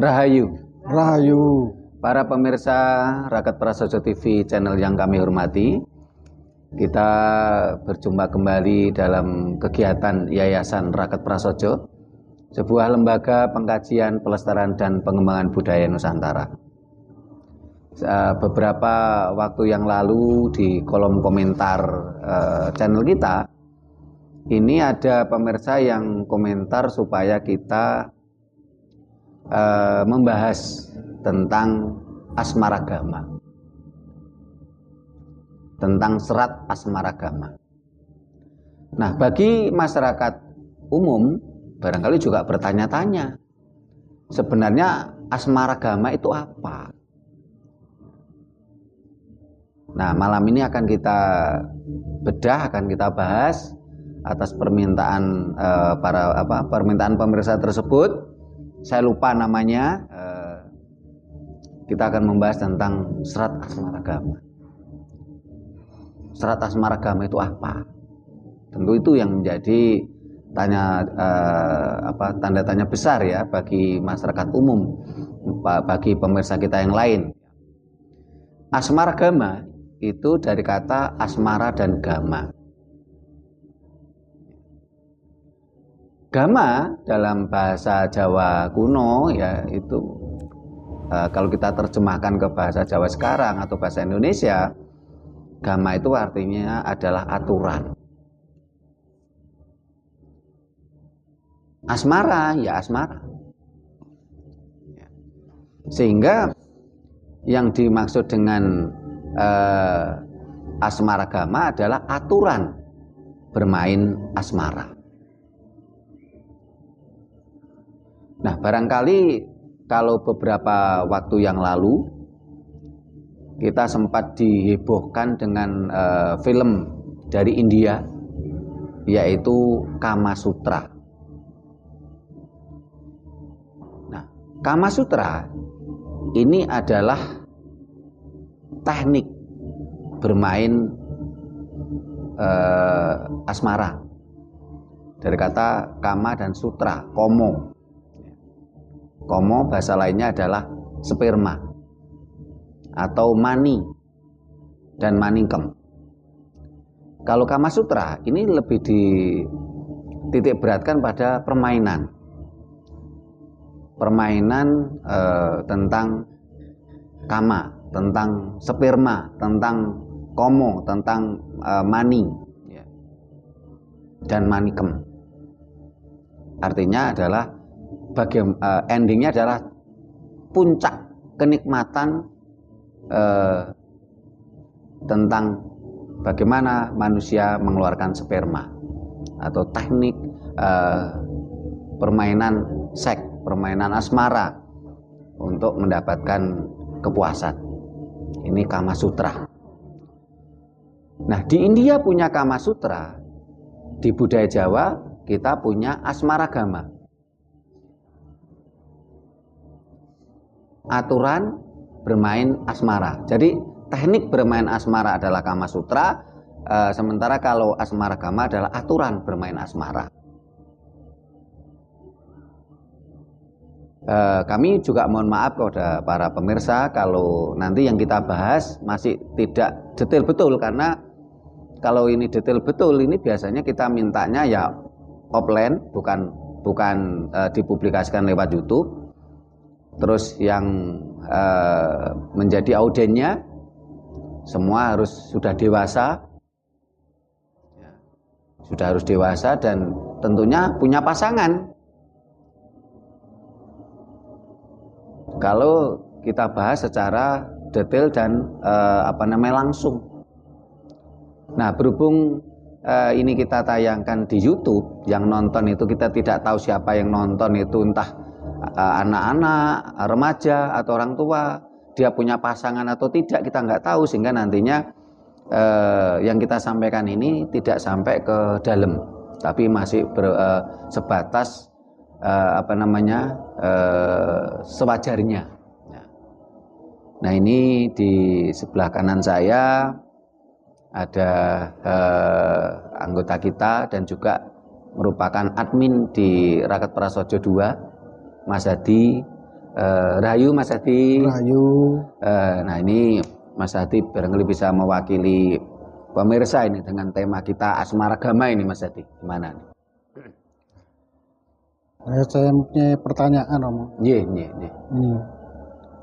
Rahayu. Rahayu. Para pemirsa Raket Prasojo TV channel yang kami hormati, kita berjumpa kembali dalam kegiatan Yayasan Raket Prasojo, sebuah lembaga pengkajian, pelestarian dan pengembangan budaya Nusantara. Beberapa waktu yang lalu di kolom komentar channel kita, ini ada pemirsa yang komentar supaya kita membahas tentang asmaragama, tentang serat asmaragama. Nah, bagi masyarakat umum barangkali juga bertanya-tanya, sebenarnya asmaragama itu apa? Nah, malam ini akan kita bedah, akan kita bahas atas permintaan permintaan pemirsa tersebut. Saya lupa namanya. Kita akan membahas tentang serat asmaragama. Serat asmaragama itu apa? Tentu itu yang menjadi tanda tanya besar ya bagi masyarakat umum, bagi pemirsa kita yang lain. Asmaragama itu dari kata asmara dan gama. Gama dalam bahasa Jawa kuno ya itu kalau kita terjemahkan ke bahasa Jawa sekarang atau bahasa Indonesia, gama itu artinya adalah aturan. Asmara ya asmara. Sehingga yang dimaksud dengan asmaragama adalah aturan bermain asmara. Nah, barangkali kalau beberapa waktu yang lalu kita sempat dihebohkan dengan film dari India, yaitu Kama Sutra. Nah, Kama Sutra ini adalah teknik bermain asmara, dari kata kama dan sutra, komo. Komo bahasa lainnya adalah sperma atau mani dan maningkem. Kalau Kama Sutra ini lebih dititik beratkan pada permainan. Permainan tentang kama, tentang sperma, tentang komo, tentang mani ya, dan manikem. Artinya adalah endingnya adalah puncak kenikmatan tentang bagaimana manusia mengeluarkan sperma atau teknik permainan seks, permainan asmara untuk mendapatkan kepuasan. Ini Kama Sutra. Nah, di India punya Kama Sutra, di budaya Jawa kita punya asmaragama. Aturan bermain asmara. Jadi teknik bermain asmara adalah Kama Sutra, sementara kalau asmaragama adalah aturan bermain asmara. Kami juga mohon maaf kepada para pemirsa kalau nanti yang kita bahas masih tidak detail betul, karena kalau ini detail betul ini biasanya kita mintanya ya offline, bukan dipublikasikan lewat YouTube. Terus yang menjadi audiennya semua harus sudah dewasa, dan tentunya punya pasangan. Kalau kita bahas secara detail dan langsung. Nah, berhubung ini kita tayangkan di YouTube, yang nonton itu kita tidak tahu siapa yang nonton itu, entah anak-anak, remaja atau orang tua, dia punya pasangan atau tidak, kita nggak tahu, sehingga nantinya yang kita sampaikan ini tidak sampai ke dalam, tapi masih sebatas sewajarnya. Nah, ini di sebelah kanan saya ada anggota kita dan juga merupakan admin di Raket Prasojo 2, Mas Hadi. Rahayu Mas Hadi. Rahayu. Nah ini Mas Hadi barangkali bisa mewakili pemirsa ini dengan tema kita asmaragama ini Mas Hadi. Gimana nih? Saya punya pertanyaan Om. Iya. Ini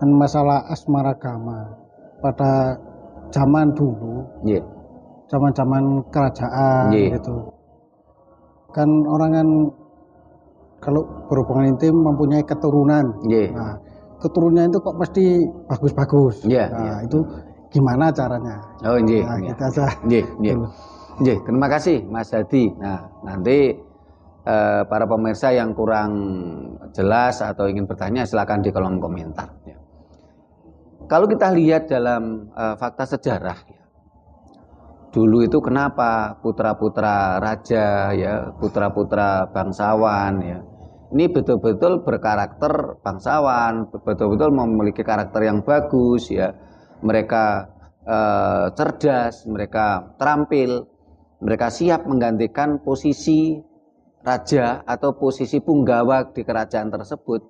kan masalah asmaragama pada zaman dulu, zaman-zaman kerajaan gitu. Kan orang kan kalau berhubungan intim mempunyai keturunan. Nah, keturunannya itu kok pasti bagus-bagus. Itu gimana caranya? Kita aja. Terima kasih Mas Hadi. Nah, nanti para pemirsa yang kurang jelas atau ingin bertanya silakan di kolom komentar. Kalau kita lihat dalam fakta sejarah, dulu itu kenapa putra-putra raja, putra-putra bangsawan, ini betul-betul berkarakter bangsawan, betul-betul memiliki karakter yang bagus, mereka cerdas, mereka terampil, mereka siap menggantikan posisi raja atau posisi punggawa di kerajaan tersebut.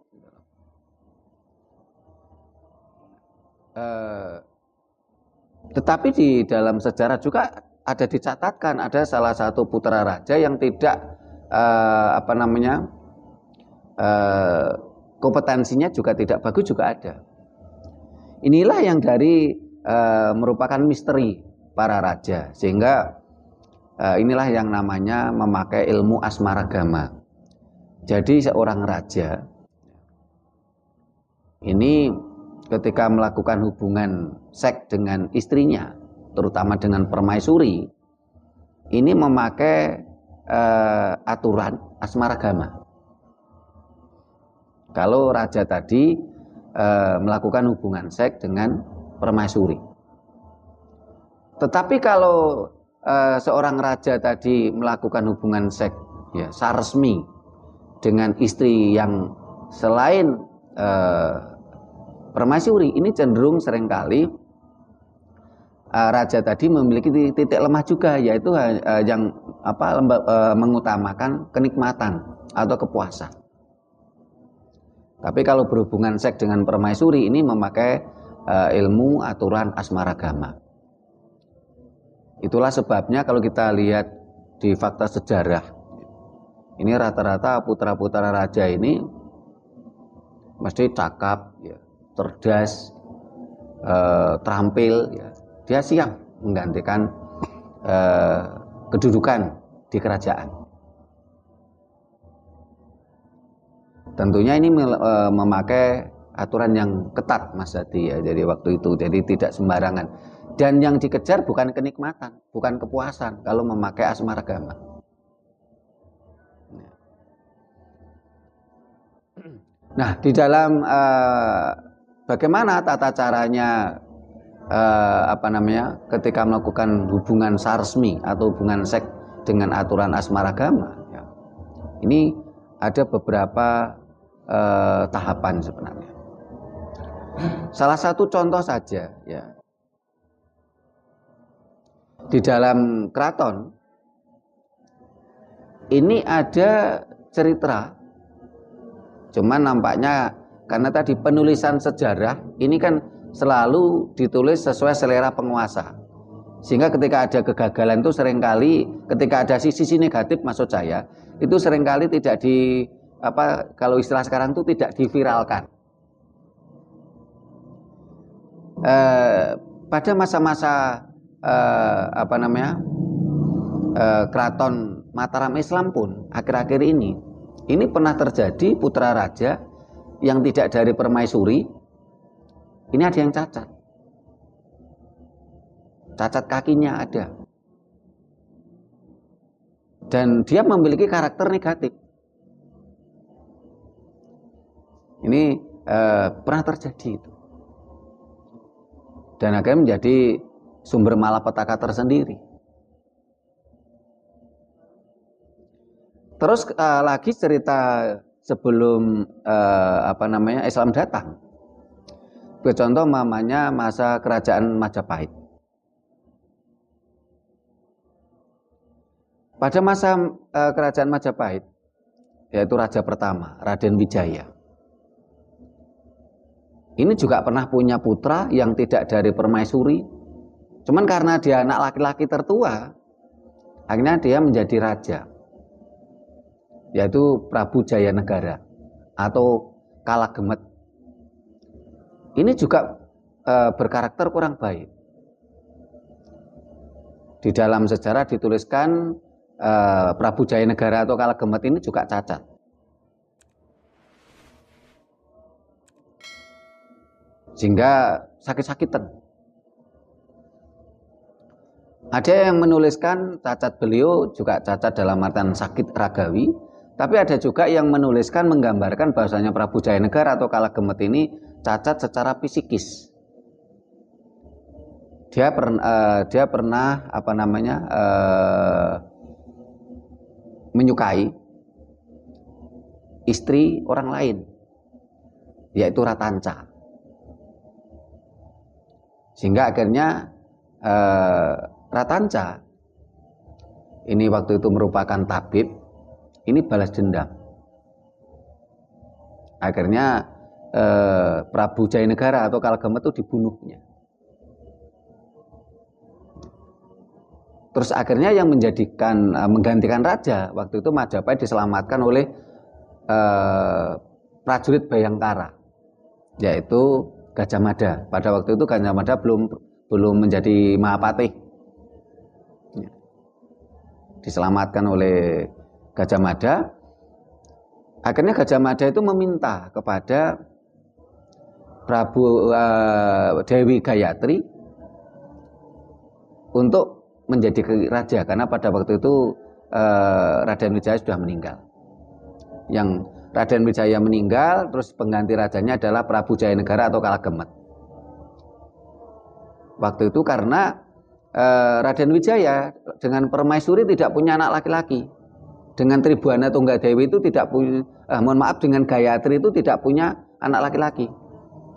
Tetapi di dalam sejarah juga ada dicatatkan ada salah satu putra raja yang tidak kompetensinya juga tidak bagus juga ada. Inilah yang dari merupakan misteri para raja, sehingga inilah yang namanya memakai ilmu asmaragama. Jadi seorang raja ini ketika melakukan hubungan seks dengan istrinya, terutama dengan permaisuri, ini memakai aturan asmaragama. Kalau raja tadi melakukan hubungan seks dengan permaisuri. Tetapi kalau seorang raja tadi melakukan hubungan seks saresmi dengan istri yang selain permaisuri, ini cenderung seringkali raja tadi memiliki titik lemah juga, yaitu yang mengutamakan kenikmatan atau kepuasan. Tapi kalau berhubungan seks dengan permaisuri ini memakai ilmu aturan asmaragama. Itulah sebabnya kalau kita lihat di fakta sejarah, ini rata-rata putra-putra raja ini mesti cakap, cerdas, terampil, dia siap menggantikan kedudukan di kerajaan. Tentunya ini memakai aturan yang ketat Mas Hadi, jadi waktu itu, jadi tidak sembarangan. Dan yang dikejar bukan kenikmatan, bukan kepuasan kalau memakai asmaragama. Nah, di dalam bagaimana tata caranya ketika melakukan hubungan saresmi atau hubungan seks dengan aturan asmaragama, ini ada beberapa tahapan sebenarnya. Salah satu contoh saja, di dalam keraton ini ada cerita, cuman nampaknya karena tadi penulisan sejarah ini kan selalu ditulis sesuai selera penguasa, sehingga ketika ada kegagalan itu seringkali, ketika ada sisi negatif maksud saya, itu seringkali tidak kalau istilah sekarang itu tidak diviralkan. Pada masa-masa keraton Mataram Islam pun akhir-akhir ini pernah terjadi putra raja yang tidak dari permaisuri, ini ada yang cacat kakinya ada, dan dia memiliki karakter negatif. Ini pernah terjadi itu, dan akhirnya menjadi sumber malapetaka tersendiri. Terus lagi cerita sebelum Islam datang. Contoh mamanya masa kerajaan Majapahit. Pada masa kerajaan Majapahit, yaitu raja pertama, Raden Wijaya. ini juga pernah punya putra yang tidak dari permaisuri. Cuman karena dia anak laki-laki tertua, akhirnya dia menjadi raja, yaitu Prabu Jayanegara atau Kalagemet. Ini juga berkarakter kurang baik. Di dalam sejarah dituliskan Prabu Jayanegara atau Kalagemet ini juga cacat. Sehingga sakit-sakitan. Ada yang menuliskan cacat beliau juga cacat dalam artian sakit ragawi, tapi ada juga yang menuliskan menggambarkan bahwasanya Prabu Jayanegara atau Kalagemet ini cacat secara psikis. Dia pernah menyukai istri orang lain, yaitu Ratanca. Sehingga akhirnya Ratanca ini waktu itu merupakan tabib, ini balas dendam. Akhirnya Prabu Jayanegara atau Kalagemet itu dibunuhnya. Terus akhirnya yang menggantikan raja waktu itu Majapahit diselamatkan oleh prajurit Bayangkara, yaitu Gajah Mada. Pada waktu itu Gajah Mada belum menjadi Mahapatih. Diselamatkan oleh Gajah Mada. Akhirnya Gajah Mada itu meminta kepada Dewi Gayatri untuk menjadi raja, karena pada waktu itu Raden Wijaya sudah meninggal. Yang Raden Wijaya meninggal, terus pengganti rajanya adalah Prabu Jayanegara atau Kalagemet. Waktu itu karena Raden Wijaya dengan permaisuri tidak punya anak laki-laki, dengan Tribuana Tunggadewi itu tidak punya, dengan Gayatri itu tidak punya anak laki-laki,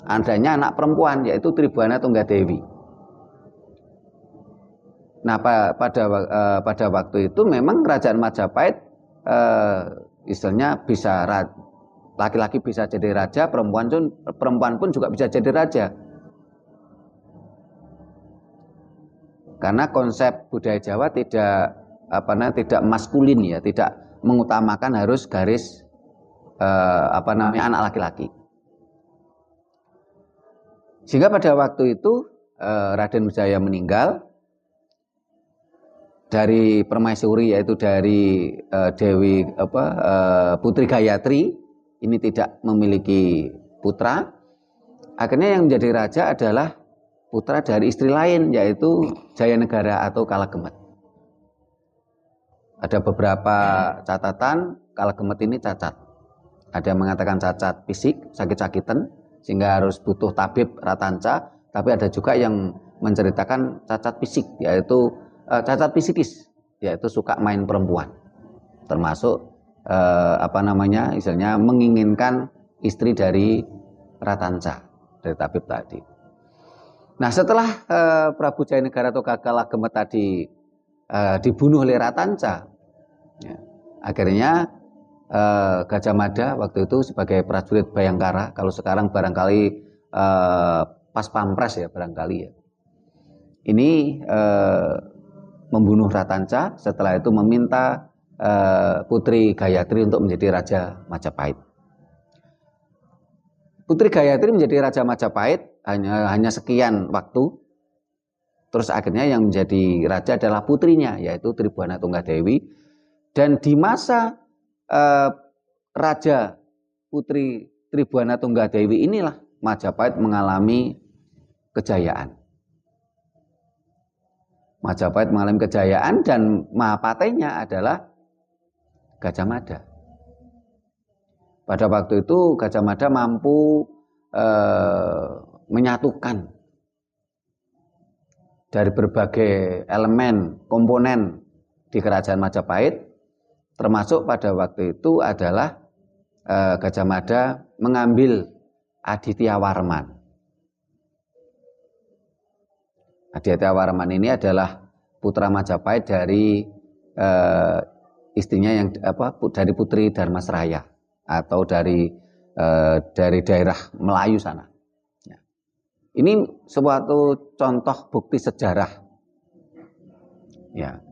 adanya anak perempuan yaitu Tribuana Tunggadewi. Nah pada waktu itu memang kerajaan Majapahit istilahnya bisa laki-laki bisa jadi raja, perempuan pun juga bisa jadi raja. Karena konsep budaya Jawa tidak maskulin ya, tidak mengutamakan harus garis anak laki-laki. Sehingga pada waktu itu Raden Wijaya meninggal dari permaisuri, yaitu dari Dewi Putri Gayatri, ini tidak memiliki putra. Akhirnya yang menjadi raja adalah putra dari istri lain, yaitu Jayanegara atau Kalagemet. Ada beberapa catatan Kalagemet ini cacat. Ada yang mengatakan cacat fisik, sakit-sakitan, sehingga harus butuh tabib Ratanca. Tapi ada juga yang menceritakan cacat fisik, yaitu cacat psikis, yaitu suka main perempuan, termasuk istilahnya menginginkan istri dari Ratanca, dari tabib tadi. Nah setelah Prabu Jayanegara atau Kalagemet tadi dibunuh oleh Ratanca, ya, akhirnya Gajah Mada waktu itu sebagai prajurit Bayangkara, kalau sekarang barangkali pas pampres ya barangkali ya, ini membunuh Ratanca, setelah itu meminta Putri Gayatri untuk menjadi Raja Majapahit. Putri Gayatri menjadi Raja Majapahit hanya sekian waktu. Terus akhirnya yang menjadi raja adalah putrinya, yaitu Tribuana Tunggadewi. Dan di masa Raja Putri Tribuana Tunggadewi inilah Majapahit mengalami kejayaan. Majapahit mengalami kejayaan dan Mahapatihnya adalah Gajah Mada. Pada waktu itu Gajah Mada mampu menyatukan dari berbagai elemen, komponen di kerajaan Majapahit, termasuk pada waktu itu adalah Gajah Mada mengambil Aditya Warman. Aditya Warman ini adalah putra Majapahit dari istrinya yang dari Putri Dharmasraya atau dari daerah Melayu sana. Ini suatu contoh bukti sejarah. Ya.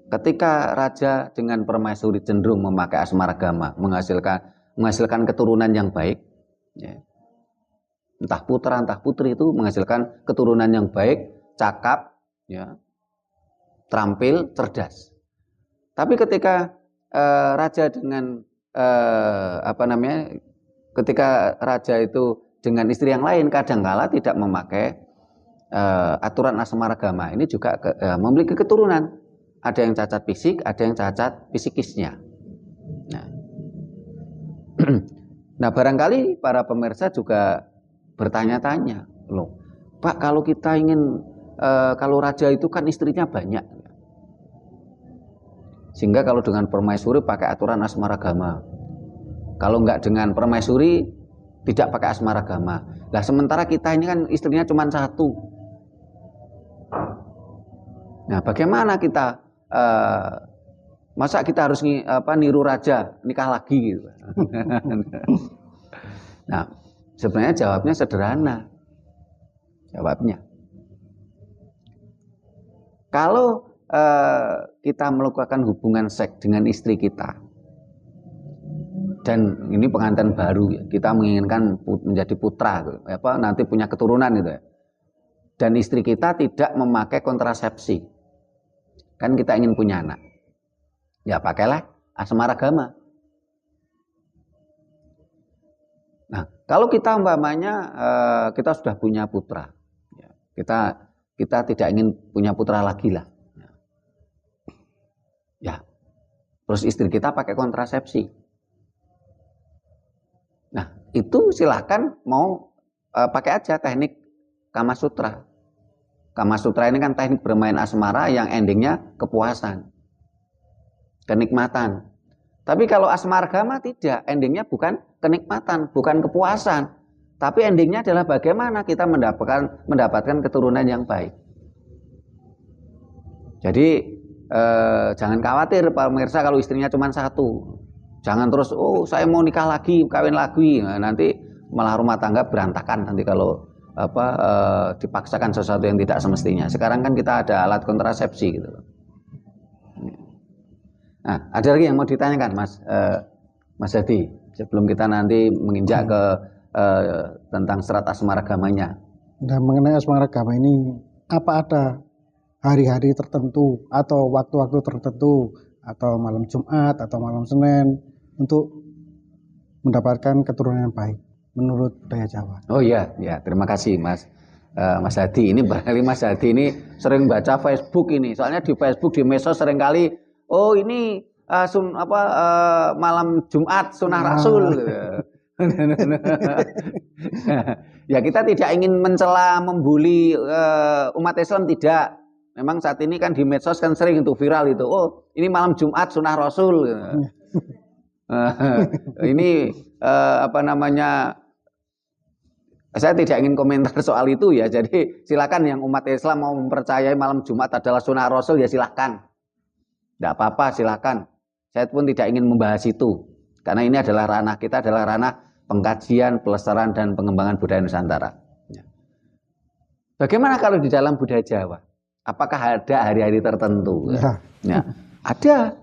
Ketika raja dengan permaisuri cenderung memakai asmaragama, menghasilkan keturunan yang baik, ya. Entah putra entah putri itu menghasilkan keturunan yang baik, cakap, ya, terampil, cerdas. Tapi ketika raja dengan ketika raja itu dengan istri yang lain kadangkala tidak memakai aturan asmaragama, ini juga memiliki keturunan. Ada yang cacat fisik, ada yang cacat psikisnya. Nah, barangkali para pemirsa juga bertanya-tanya, loh, Pak, kalau kita ingin kalau raja itu kan istrinya banyak, sehingga kalau dengan permaisuri pakai aturan asmaragama, kalau enggak dengan permaisuri tidak pakai asmaragama. Lah sementara kita ini kan istrinya cuma satu. Nah, bagaimana kita masa kita harus niru raja nikah lagi gitu. Nah, sebenarnya jawabnya sederhana. Jawabnya, kalau kita melakukan hubungan seks dengan istri kita, dan ini pengantin baru, ya, kita menginginkan menjadi putra, nanti punya keturunan gitu ya, dan istri kita tidak memakai kontrasepsi, kan kita ingin punya anak, ya pakailah asmaragama. Nah, kalau kita umpamanya kita sudah punya putra, ya, kita tidak ingin punya putra lagi lah, ya, terus istri kita pakai kontrasepsi. Nah, itu silahkan mau pakai aja teknik Kama Sutra. Kama Sutra ini kan teknik bermain asmara yang endingnya kepuasan, kenikmatan. Tapi kalau asmaragama tidak, endingnya bukan kenikmatan, bukan kepuasan, tapi endingnya adalah bagaimana kita mendapatkan keturunan yang baik. Jadi jangan khawatir Pak pemirsa kalau istrinya cuma satu. Jangan terus, oh saya mau nikah lagi, kawin lagi, nah, nanti malah rumah tangga berantakan nanti kalau dipaksakan sesuatu yang tidak semestinya. Sekarang kan kita ada alat kontrasepsi gitu. Nah, ada lagi yang mau ditanyakan Mas Hadi sebelum kita nanti menginjak ke tentang serat asmaragamanya. Nah, mengenai asmaragama ini, apa ada hari-hari tertentu atau waktu-waktu tertentu atau malam Jumat atau malam Senin untuk mendapatkan keturunan yang baik menurut budaya Jawa? Oh iya, ya, terima kasih Mas Hadi. Ini barangkali Mas Hadi ini sering baca Facebook ini. Soalnya di Facebook, di medsos sering kali, oh ini malam Jumat sunah Rasul. Ya, kita tidak ingin mencela, membuli umat Islam, tidak. Memang saat ini kan di medsos kan sering itu viral itu. Oh, ini malam Jumat sunah Rasul. Ini saya tidak ingin komentar soal itu ya. Jadi silakan yang umat Islam mau mempercayai malam Jumat adalah sunnah Rasul, ya silakan. Tidak apa-apa, silakan. Saya pun tidak ingin membahas itu. Karena ini adalah ranah kita, adalah ranah pengkajian, pelestarian dan pengembangan budaya Nusantara. Bagaimana kalau di dalam budaya Jawa? Apakah ada hari-hari tertentu? Ya, ada.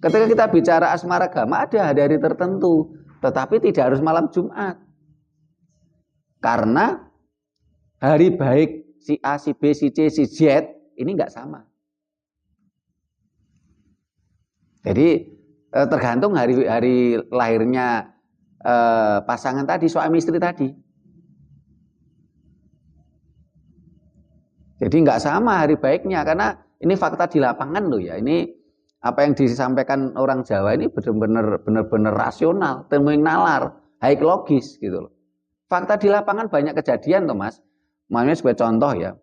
Ketika kita bicara asmaragama ada hari-hari tertentu, tetapi tidak harus malam Jumat. Karena hari baik si A, si B, si C, si Z ini nggak sama. Jadi tergantung hari lahirnya pasangan tadi, suami istri tadi. Jadi nggak sama hari baiknya, karena ini fakta di lapangan loh ya. Ini apa yang disampaikan orang Jawa ini benar-benar rasional, terminalar, high logis gitu loh. Fakta di lapangan banyak kejadian, Thomas. Makanya sebagai contoh ya.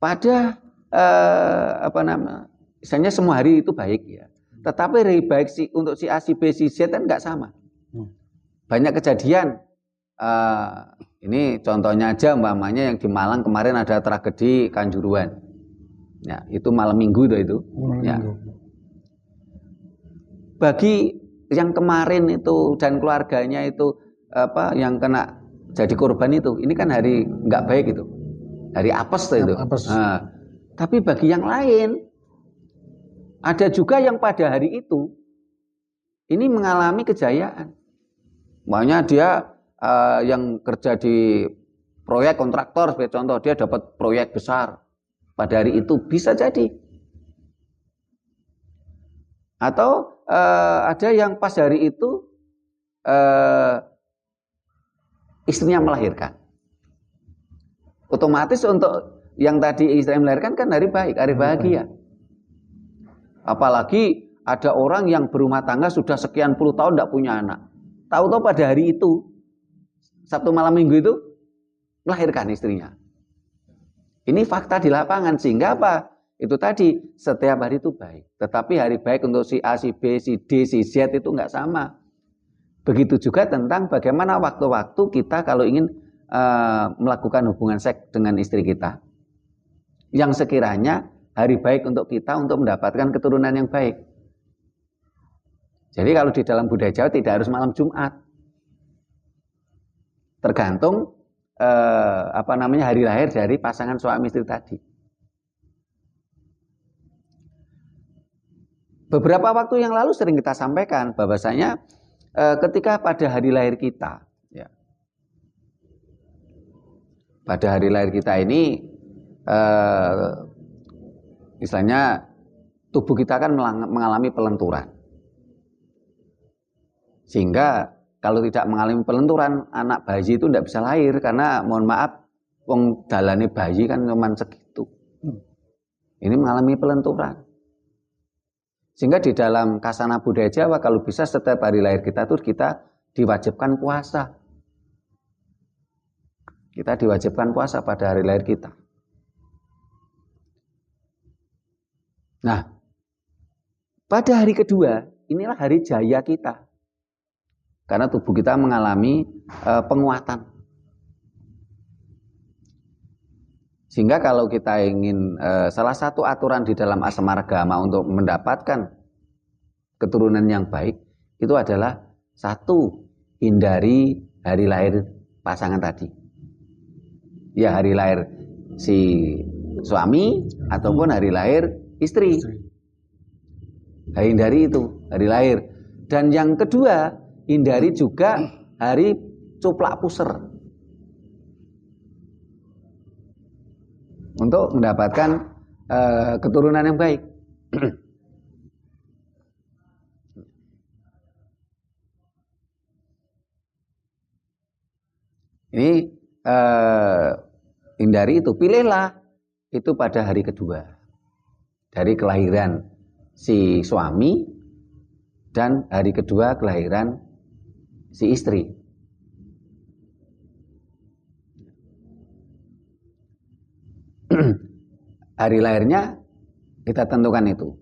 Pada misalnya semua hari itu baik ya. Tetapi hari baik untuk si A, si B, si Z kan nggak sama. Banyak kejadian. Ini contohnya aja umpamanya yang di Malang kemarin ada tragedi Kanjuruhan. Ya, itu malam Minggu itu. Ya. Bagi yang kemarin itu dan keluarganya itu yang kena jadi korban itu. Ini kan hari nggak baik itu, hari apes itu. Apes. Nah, tapi bagi yang lain, ada juga yang pada hari itu ini mengalami kejayaan. Makanya dia yang kerja di proyek kontraktor, sebagai contoh, dia dapat proyek besar pada hari itu, bisa jadi. Atau ada yang pas hari itu istrinya melahirkan. Otomatis untuk yang tadi istrinya melahirkan kan hari baik, hari bahagia. Apalagi ada orang yang berumah tangga sudah sekian puluh tahun tidak punya anak. Tahu-tahu pada hari itu, Sabtu malam minggu itu, melahirkan istrinya. Ini fakta di lapangan, sehingga apa? Itu tadi, setiap hari itu baik. Tetapi hari baik untuk si A, si B, si D, si Z itu nggak sama. Begitu juga tentang bagaimana waktu-waktu kita kalau ingin melakukan hubungan seks dengan istri kita. Yang sekiranya hari baik untuk kita untuk mendapatkan keturunan yang baik. Jadi kalau di dalam budaya Jawa tidak harus malam Jumat. Tergantung hari lahir dari pasangan suami istri tadi. Beberapa waktu yang lalu sering kita sampaikan bahwasanya ketika pada hari lahir kita, ya, pada hari lahir kita ini, misalnya tubuh kita kan mengalami pelenturan, sehingga kalau tidak mengalami pelenturan, anak bayi itu tidak bisa lahir karena mohon maaf, wong dalane bayi kan cuma segitu. Ini mengalami pelenturan. Sehingga di dalam kasana budaya Jawa kalau bisa setiap hari lahir kita tuh kita diwajibkan puasa. Kita diwajibkan puasa pada hari lahir kita. Nah, pada hari kedua inilah hari jaya kita. Karena tubuh kita mengalami penguatan. Sehingga kalau kita ingin salah satu aturan di dalam asmaragama untuk mendapatkan keturunan yang baik itu adalah satu, hindari hari lahir pasangan tadi. Ya hari lahir si suami ataupun hari lahir istri. Hindari itu hari lahir. Dan yang kedua, hindari juga hari cuplak puser. Untuk mendapatkan keturunan yang baik. Ini hindari itu, pilihlah itu pada hari kedua dari kelahiran si suami dan hari kedua kelahiran si istri. Hari lahirnya kita tentukan itu.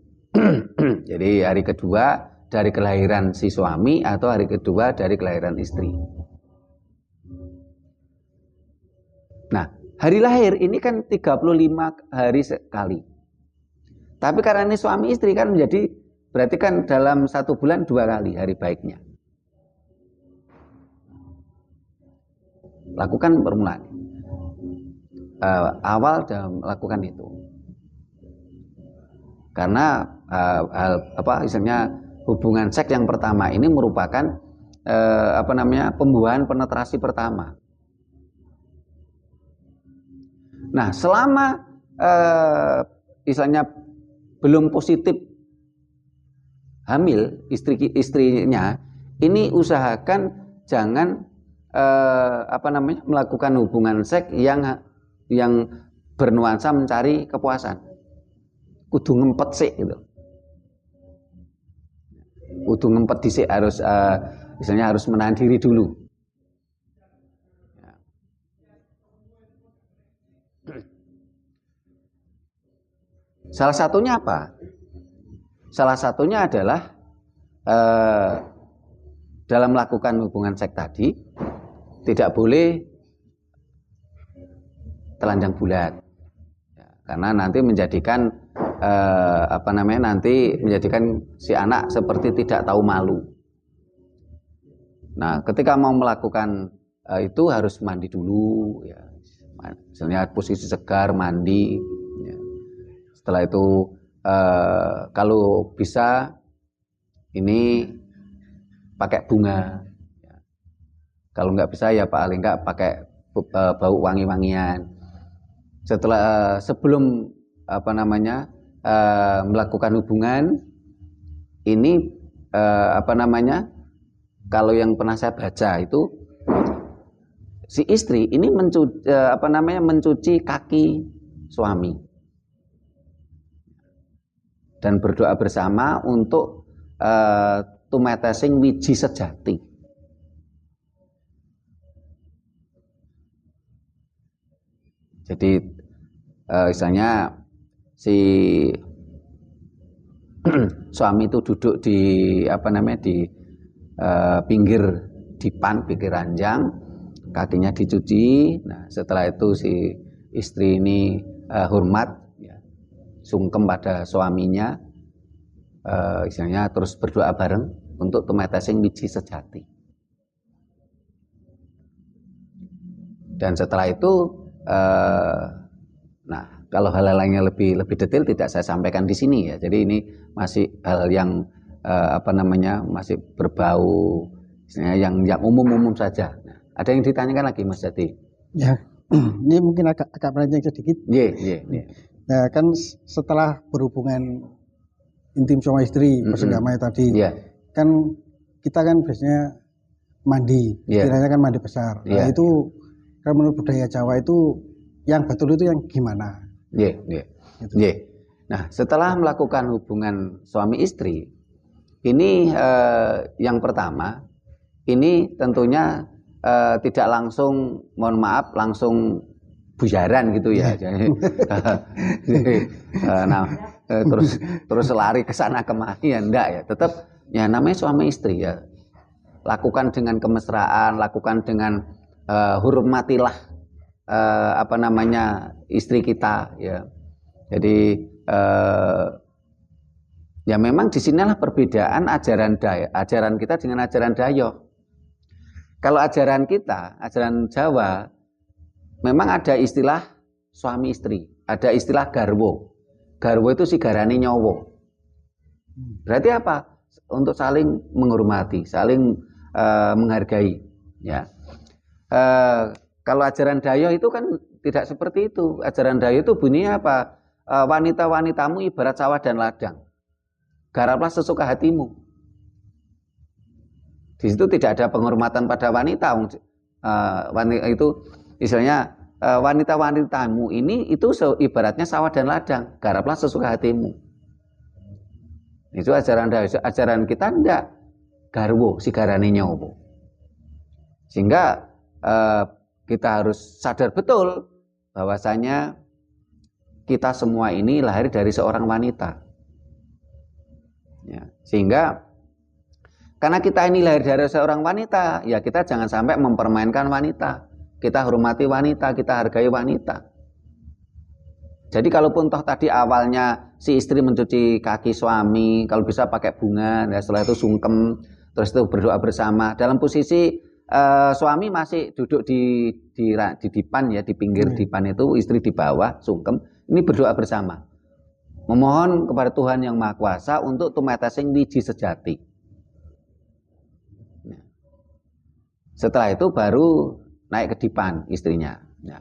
Jadi hari kedua dari kelahiran si suami atau hari kedua dari kelahiran istri. Nah, hari lahir ini kan 35 hari sekali. Tapi karena ini suami istri kan menjadi berarti kan dalam 1 bulan 2 kali hari baiknya. Lakukan permulaan. Awal dalam melakukan itu. Karena misalnya hubungan seks yang pertama ini merupakan pembuahan penetrasi pertama. Nah, selama misalnya belum positif hamil istrinya, ini usahakan jangan melakukan hubungan seks yang bernuansa mencari kepuasan. Kudu ngempet sih gitu. Kudu ngempet dhisik harus misalnya harus menahan diri dulu. Salah satunya apa? Salah satunya adalah dalam melakukan hubungan seks tadi tidak boleh telanjang bulat, ya, karena nanti menjadikan nanti menjadikan si anak seperti tidak tahu malu. Nah, ketika mau melakukan itu harus mandi dulu ya. Misalnya posisi segar, mandi ya. Setelah itu kalau bisa ini pakai bunga ya. Kalau nggak bisa ya paling nggak pakai bau wangi-wangian. Sebelum melakukan hubungan ini kalau yang pernah saya baca itu si istri ini mencuci kaki suami dan berdoa bersama untuk tumetesing wiji sejati. Jadi misalnya si suami itu duduk di pinggir dipan, pinggir ranjang, kakinya dicuci. Nah, setelah itu si istri ini hormat, ya, sungkem pada suaminya, misalnya terus berdoa bareng untuk tumetesing wiji sejati. Dan setelah itu, nah kalau hal lainnya lebih detail tidak saya sampaikan di sini ya. Jadi ini masih hal yang masih berbau, misalnya yang umum-umum saja. Nah, ada yang ditanyakan lagi Mas Jati? Ya, ini mungkin agak melenceng sedikit. Iya. Nah, kan setelah berhubungan intim sama istri, bersenggama tadi, kan kita kan biasanya mandi, istilahnya kan mandi besar. Nah, itu kalau menurut budaya Jawa itu yang betul itu yang gimana? Iya. Nah, setelah melakukan hubungan suami istri, ini yang pertama, ini tentunya tidak langsung, mohon maaf, langsung bujaran gitu ya. Terus lari ke sana kemari ya enggak ya. Tetap ya namanya suami istri ya. Lakukan dengan kemesraan, lakukan dengan hormatilah istri kita ya. Jadi ya memang disinilah perbedaan ajaran kita dengan ajaran Dayo. Kalau ajaran kita, ajaran Jawa, memang ada istilah suami istri, ada istilah garwo. Garwo itu sigarane nyowo. Berarti apa? Untuk saling menghormati, saling menghargai. Ya. Kalau ajaran Dayo itu kan tidak seperti itu. Ajaran Dayo itu bunyinya apa? Wanita-wanitamu ibarat sawah dan ladang. Garaplah sesuka hatimu. Di situ tidak ada penghormatan pada wanita. Wanita itu istilahnya wanita-wanitamu ini itu ibaratnya sawah dan ladang. Garaplah sesuka hatimu. Itu ajaran Dayo. Ajaran kita enggak. Garwo, sigarane nyowo. Sehingga kita harus sadar betul bahwasanya kita semua ini lahir dari seorang wanita. Ya, sehingga karena kita ini lahir dari seorang wanita, ya kita jangan sampai mempermainkan wanita. Kita hormati wanita, kita hargai wanita. Jadi kalaupun toh tadi awalnya si istri mencuci kaki suami, kalau bisa pakai bunga, ya setelah itu sungkem, terus itu berdoa bersama. Dalam posisi suami masih duduk di dipan ya, di pinggir dipan itu, istri di bawah sungkem. Ini berdoa bersama, memohon kepada Tuhan yang Maha Kuasa untuk tumetesing wiji sejati. Nah, setelah itu baru naik ke dipan istrinya. Nah,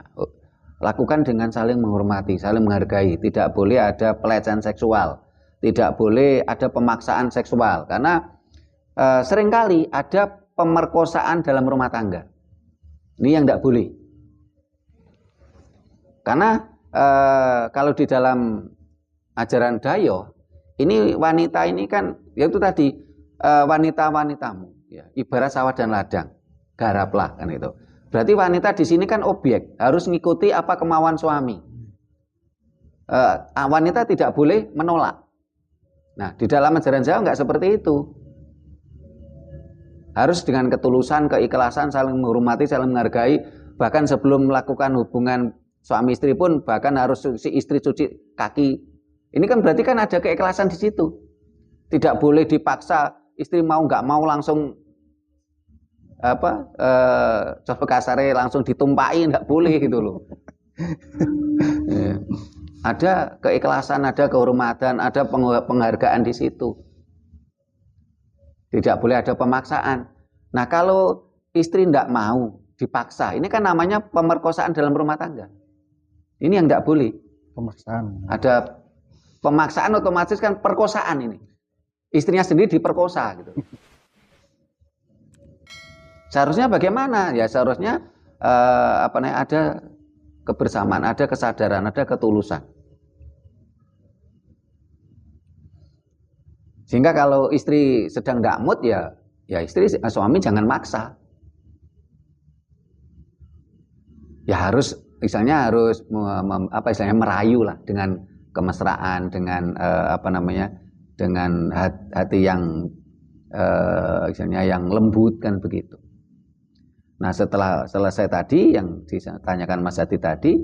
lakukan dengan saling menghormati, saling menghargai. Tidak boleh ada pelecehan seksual, tidak boleh ada pemaksaan seksual, karena seringkali ada pemerkosaan dalam rumah tangga. Ini yang tidak boleh. Karena kalau di dalam ajaran Dayo, ini wanita ini kan, yaitu tadi wanita-wanitamu, ya, ibarat sawah dan ladang, garaplah kan itu. Berarti wanita di sini kan objek, harus mengikuti apa kemauan suami. Wanita tidak boleh menolak. Nah, di dalam ajaran Jawa nggak seperti itu. Harus dengan ketulusan, keikhlasan, saling menghormati, saling menghargai. Bahkan sebelum melakukan hubungan suami istri pun bahkan harus si istri cuci kaki. Ini kan berarti kan ada keikhlasan di situ. Tidak boleh dipaksa, istri mau nggak mau langsung coba kasarnya langsung ditumpahin, nggak boleh gitu loh. Ya. Ada keikhlasan, ada kehormatan, ada penghargaan di situ. Tidak boleh ada pemaksaan. Nah kalau istri tidak mau dipaksa, ini kan namanya pemerkosaan dalam rumah tangga. Ini yang tidak boleh. Pemaksaan. Ada pemaksaan otomatis kan perkosaan ini. Istrinya sendiri diperkosa gitu. Seharusnya bagaimana? Ya seharusnya ada kebersamaan, ada kesadaran, ada ketulusan. Sehingga kalau istri sedang tidak mood ya suami jangan maksa. Ya harus merayu lah dengan kemesraan, dengan dengan hati yang yang lembut kan begitu. Nah setelah selesai tadi yang ditanyakan Mas Hadi tadi,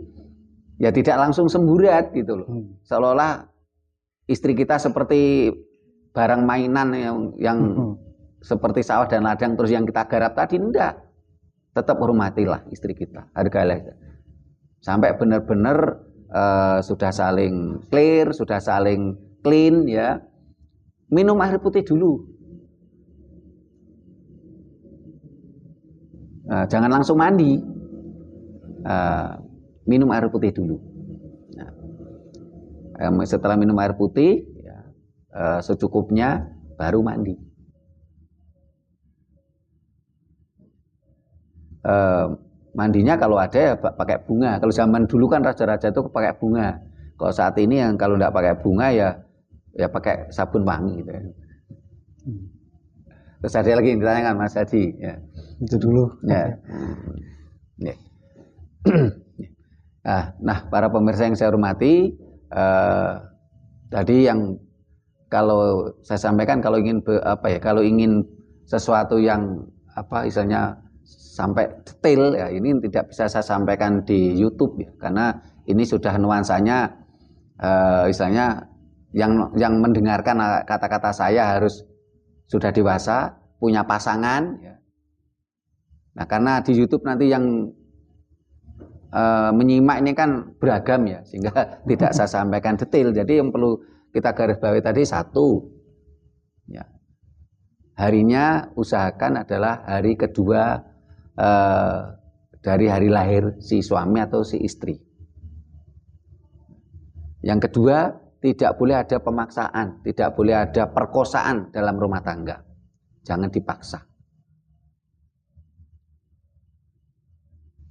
ya tidak langsung semburat gitu loh. Seolah-olah istri kita seperti barang mainan yang seperti sawah dan ladang terus yang kita garap tadi, enggak. Tetap hormatilah istri kita, hargailah. Sampai benar-benar sudah saling clear, sudah saling clean ya. Minum air putih dulu. Jangan langsung mandi. Minum air putih dulu. Setelah minum air putih secukupnya baru mandi. Mandinya kalau ada ya pakai bunga. Kalau zaman dulu kan raja-raja itu pakai bunga. Kalau saat ini yang kalau tidak pakai bunga ya pakai sabun wangi gitu ya. Terus ada lagi yang ditanyakan Mas Hadi ya. Itu dulu ya. Nah para pemirsa yang saya hormati, tadi yang kalau saya sampaikan kalau ingin sesuatu yang istilahnya sampai detail ya, ini tidak bisa saya sampaikan di YouTube ya, karena ini sudah nuansanya istilahnya yang mendengarkan kata-kata saya harus sudah dewasa, punya pasangan ya. Nah karena di YouTube nanti yang menyimak ini kan beragam ya, sehingga tidak saya sampaikan detail. Jadi yang perlu kita garis bawahi tadi satu ya, harinya usahakan adalah hari kedua dari hari lahir si suami atau si istri. Yang kedua, tidak boleh ada pemaksaan, tidak boleh ada perkosaan dalam rumah tangga. Jangan dipaksa.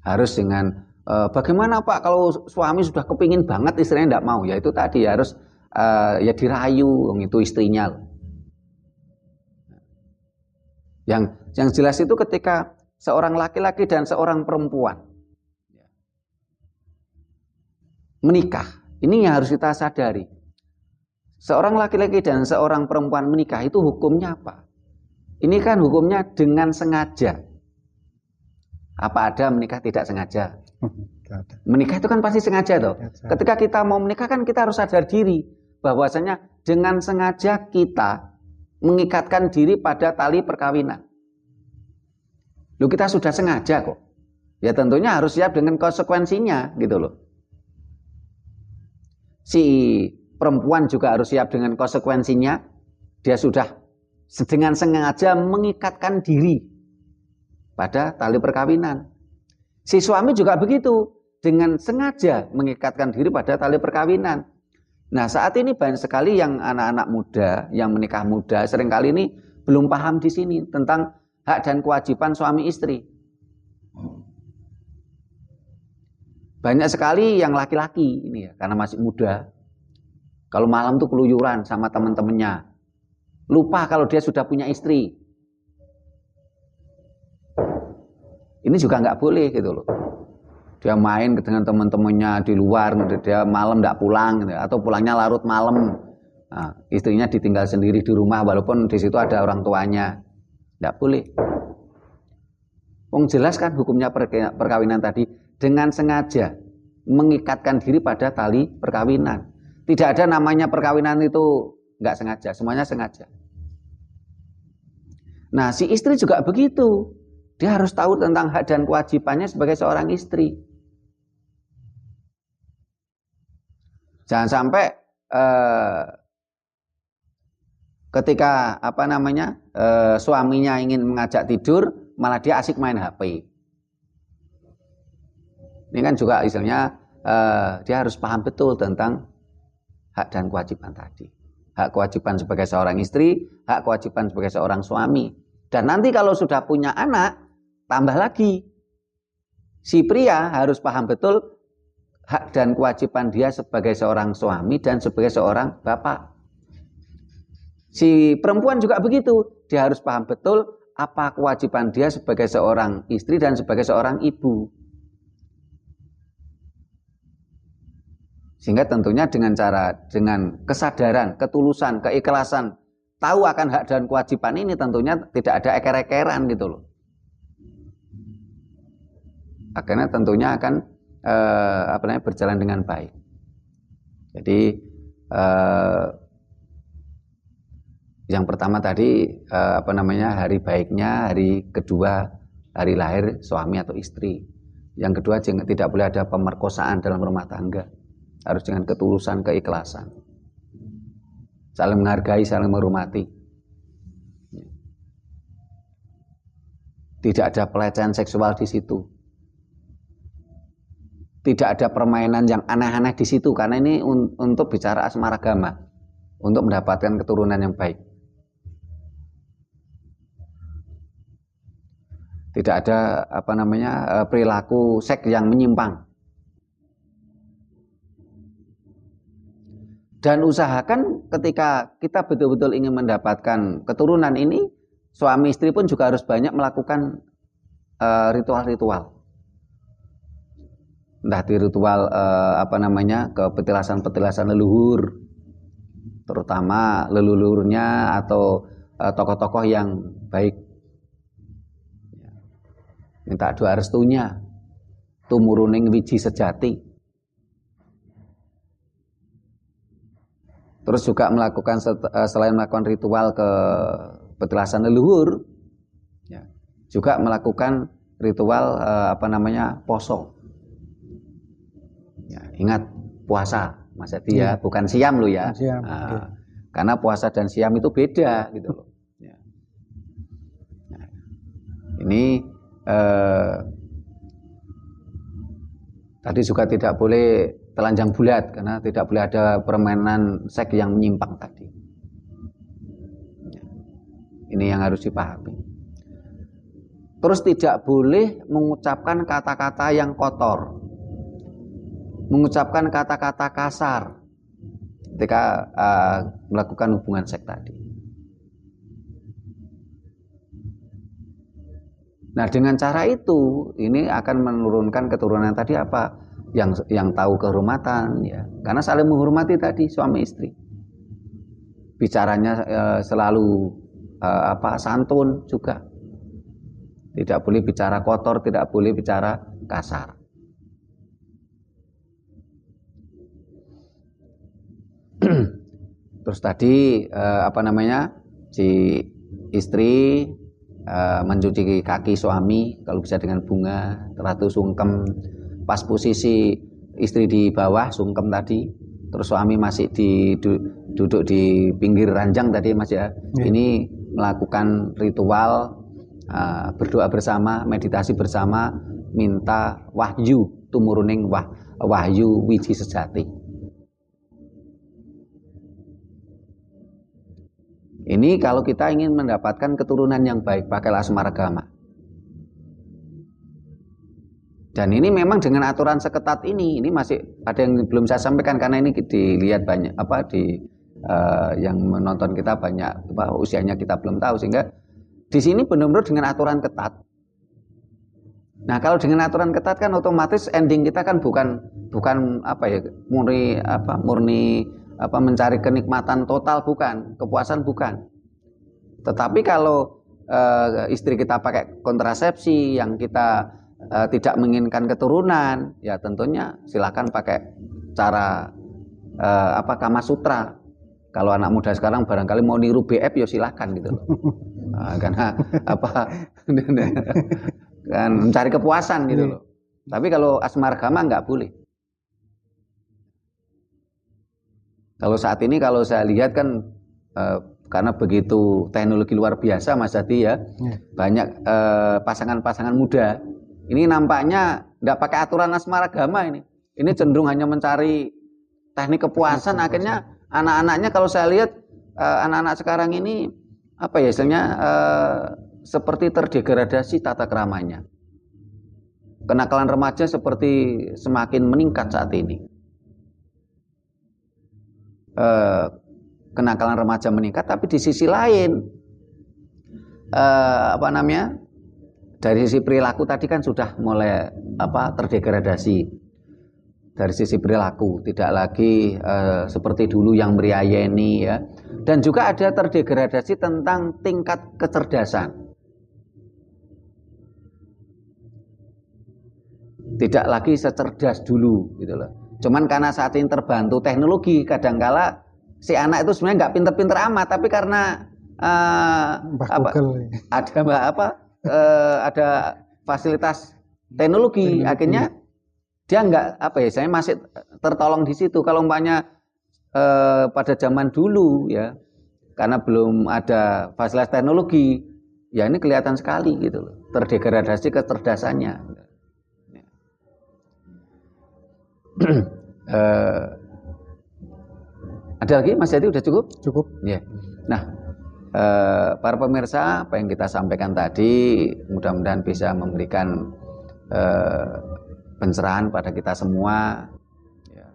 Harus dengan bagaimana Pak kalau suami sudah kepingin banget istrinya tidak mau, ya itu tadi harus ya dirayu, itu istrinya. Yang jelas itu ketika seorang laki-laki dan seorang perempuan menikah, ini yang harus kita sadari. Seorang laki-laki dan seorang perempuan menikah itu hukumnya apa? Ini kan hukumnya dengan sengaja. Apa ada menikah tidak sengaja? Menikah itu kan pasti sengaja toh. Ketika kita mau menikah kan kita harus sadar diri bahwasanya dengan sengaja kita mengikatkan diri pada tali perkawinan. Loh kita sudah sengaja kok. Ya tentunya harus siap dengan konsekuensinya gitu loh. Si perempuan juga harus siap dengan konsekuensinya. Dia sudah dengan sengaja mengikatkan diri pada tali perkawinan. Si suami juga begitu, dengan sengaja mengikatkan diri pada tali perkawinan. Nah saat ini banyak sekali yang anak-anak muda, yang menikah muda, seringkali ini belum paham di sini tentang hak dan kewajiban suami istri. Banyak sekali yang laki-laki ini ya, karena masih muda, kalau malam tuh keluyuran sama teman-temannya, lupa kalau dia sudah punya istri. Ini juga nggak boleh gitu loh. Dia main dengan teman-temannya di luar, dia malam nggak pulang, gitu, atau pulangnya larut malam. Nah, istrinya ditinggal sendiri di rumah, walaupun di situ ada orang tuanya, nggak boleh. Wong jelas kan hukumnya perkawinan tadi dengan sengaja mengikatkan diri pada tali perkawinan. Tidak ada namanya perkawinan itu nggak sengaja, semuanya sengaja. Nah si istri juga begitu. Dia harus tahu tentang hak dan kewajibannya sebagai seorang istri. Jangan sampai ketika suaminya ingin mengajak tidur, malah dia asik main HP. Ini kan juga istilahnya dia harus paham betul tentang hak dan kewajiban tadi. Hak kewajiban sebagai seorang istri, hak kewajiban sebagai seorang suami. Dan nanti kalau sudah punya anak, tambah lagi. Si pria harus paham betul hak dan kewajiban dia sebagai seorang suami dan sebagai seorang bapak. Si perempuan juga begitu. Dia harus paham betul apa kewajiban dia sebagai seorang istri dan sebagai seorang ibu. Sehingga tentunya dengan kesadaran, ketulusan, keikhlasan, tahu akan hak dan kewajiban ini tentunya tidak ada eker-ekeran gitu loh. Akhirnya tentunya akan berjalan dengan baik. Jadi yang pertama tadi hari baiknya, hari kedua hari lahir suami atau istri. Yang kedua tidak boleh ada pemerkosaan dalam rumah tangga. Harus dengan ketulusan, keikhlasan. Saling menghargai, saling menghormati. Tidak ada pelecehan seksual di situ. Tidak ada permainan yang aneh-aneh di situ, karena ini untuk bicara asmaragama, untuk mendapatkan keturunan yang baik. Tidak ada perilaku seks yang menyimpang. Dan usahakan ketika kita betul-betul ingin mendapatkan keturunan ini, suami istri pun juga harus banyak melakukan ritual-ritual. Entah di ritual petilasan leluhur, terutama leluhurnya atau tokoh-tokoh yang baik. Minta doa restunya, tumuruning wiji sejati. Terus juga melakukan, selain melakukan ritual ke petilasan leluhur, ya, juga melakukan ritual poso. Ya, ingat puasa, Mas Adi ya, bukan siam lo ya. Siam, okay. Karena puasa dan siam itu beda gitu loh. Ya. Nah, ini tadi juga tidak boleh telanjang bulat, karena tidak boleh ada permainan seks yang menyimpang tadi. Ini yang harus dipahami. Terus tidak boleh mengucapkan kata-kata yang kotor, mengucapkan kata-kata kasar ketika melakukan hubungan seks tadi. Nah, dengan cara itu ini akan menurunkan keturunan tadi apa? Yang tahu kehormatan, ya, karena saling menghormati tadi suami istri. Bicaranya selalu santun juga. Tidak boleh bicara kotor, tidak boleh bicara kasar. Terus tadi si istri mencuci kaki suami kalau bisa dengan bunga, teratur sungkem. Pas posisi istri di bawah sungkem tadi, terus suami masih duduk di pinggir ranjang tadi Mas ya. Ini melakukan ritual berdoa bersama, meditasi bersama, minta wahyu tumuruning wahyu wiji sejati. Ini kalau kita ingin mendapatkan keturunan yang baik, pakailah asmaragama. Dan ini memang dengan aturan seketat ini masih ada yang belum saya sampaikan, karena ini dilihat banyak yang menonton kita banyak usianya kita belum tahu, sehingga di sini benar-benar dengan aturan ketat. Nah, kalau dengan aturan ketat kan otomatis ending kita kan bukan murni mencari kenikmatan total, bukan, kepuasan bukan. Tetapi kalau istri kita pakai kontrasepsi yang kita tidak menginginkan keturunan, ya tentunya silakan pakai cara Kama Sutra. Kalau anak muda sekarang barangkali mau niru BF ya silakan gitu loh. Karena Kan mencari kepuasan gitu loh. Tapi kalau asmaragama nggak boleh. Kalau saat ini kalau saya lihat kan karena begitu teknologi luar biasa Mas Hadi ya, banyak pasangan-pasangan muda ini nampaknya nggak pakai aturan asmaragama ini. Ini cenderung hanya mencari teknik kepuasan. Akhirnya anak-anaknya kalau saya lihat anak-anak sekarang ini apa ya istilahnya seperti terdegradasi tata keramanya. Kenakalan remaja seperti semakin meningkat saat ini. Kenakalan remaja meningkat, tapi di sisi lain dari sisi perilaku tadi kan sudah mulai terdegradasi. Dari sisi perilaku tidak lagi seperti dulu yang meriayeni ya, dan juga ada terdegradasi tentang tingkat kecerdasan. Tidak lagi secerdas dulu gitu loh. Cuman karena saat ini terbantu teknologi, kadangkala si anak itu sebenarnya nggak pinter-pinter amat, tapi karena ada fasilitas teknologi, akhirnya dia nggak saya masih tertolong di situ. Kalau umpamanya pada zaman dulu ya, karena belum ada fasilitas teknologi, ya ini kelihatan sekali gitu loh, terdegradasi kecerdasannya. Ada lagi Mas Hadi, udah cukup? Cukup. Ya. Nah, para pemirsa, apa yang kita sampaikan tadi mudah-mudahan bisa memberikan pencerahan pada kita semua, ya.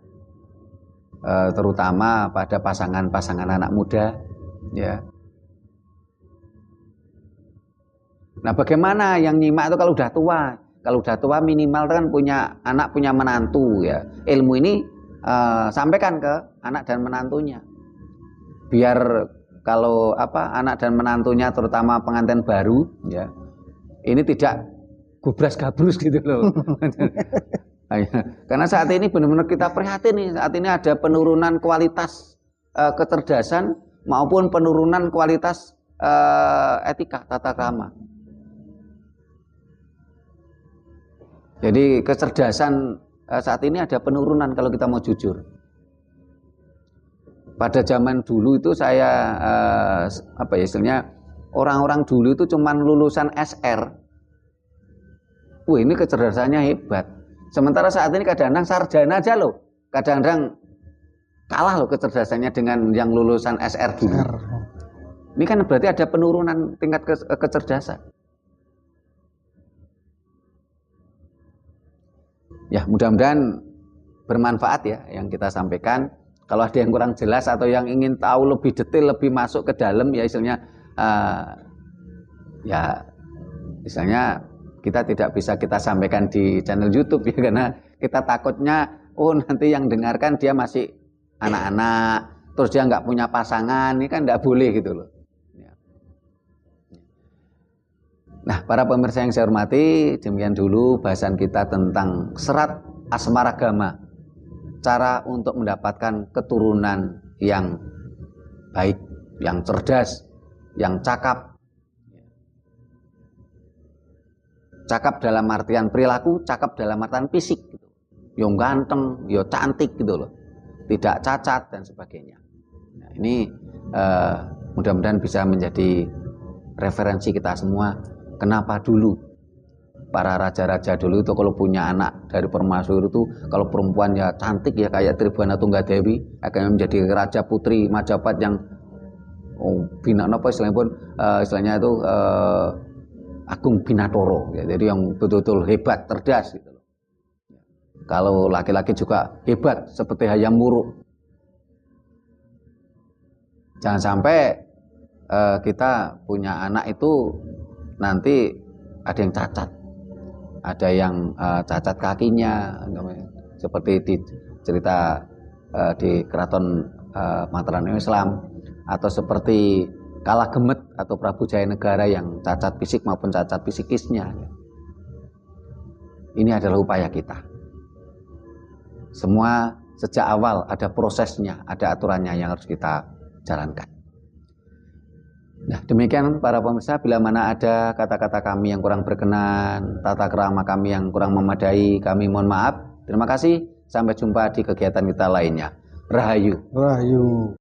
Terutama pada pasangan-pasangan anak muda, ya. Nah, bagaimana yang nyimak itu kalau udah tua? Kalau udah tua minimal kan punya anak, punya menantu ya. Ilmu ini sampaikan ke anak dan menantunya. Biar kalau anak dan menantunya terutama pengantin baru ya, ini tidak gubras gabrus gitu loh. Karena saat ini benar-benar kita prihatin nih, saat ini ada penurunan kualitas kecerdasan maupun penurunan kualitas etika tata krama. Jadi kecerdasan saat ini ada penurunan kalau kita mau jujur. Pada zaman dulu itu saya istilahnya orang-orang dulu itu cuman lulusan SR. Wah, ini kecerdasannya hebat. Sementara saat ini kadang-kadang sarjana aja loh. Kadang-kadang kalah loh kecerdasannya dengan yang lulusan SR dulu. Ini kan berarti ada penurunan tingkat kecerdasan. Ya, mudah-mudahan bermanfaat ya yang kita sampaikan. Kalau ada yang kurang jelas atau yang ingin tahu lebih detail, lebih masuk ke dalam ya istilahnya misalnya kita tidak bisa kita sampaikan di channel YouTube ya, karena kita takutnya nanti yang dengarkan dia masih anak-anak, terus dia nggak punya pasangan, ini kan nggak boleh gitu loh. Nah, para pemirsa yang saya hormati, demikian dulu bahasan kita tentang serat asmaragama, cara untuk mendapatkan keturunan yang baik, yang cerdas, yang cakap. Cakap dalam artian perilaku, cakap dalam artian fisik gitu. Yo ganteng, yo cantik gitu loh. Tidak cacat dan sebagainya. Nah, ini mudah-mudahan bisa menjadi referensi kita semua. Kenapa dulu para raja-raja dulu itu kalau punya anak dari permaisuri itu, kalau perempuan ya cantik ya kayak Tribhuwana Tunggadewi, akan menjadi raja putri Majapahit yang istilahnya itu Agung Binatoro ya, jadi yang betul-betul hebat, cerdas gitu loh. Kalau laki-laki juga hebat seperti Hayam Wuruk. Jangan sampai kita punya anak itu nanti ada yang cacat, ada yang cacat kakinya, seperti di cerita di Keraton Mataram Islam, atau seperti Kala Gemet atau Prabu Jayanegara yang cacat fisik maupun cacat psikisnya. Ini adalah upaya kita. Semua sejak awal ada prosesnya, ada aturannya yang harus kita jalankan. Nah, demikian para pemirsa, bila mana ada kata-kata kami yang kurang berkenan, tata krama kami yang kurang memadai, kami mohon maaf. Terima kasih, sampai jumpa di kegiatan kita lainnya. Rahayu. Rahayu.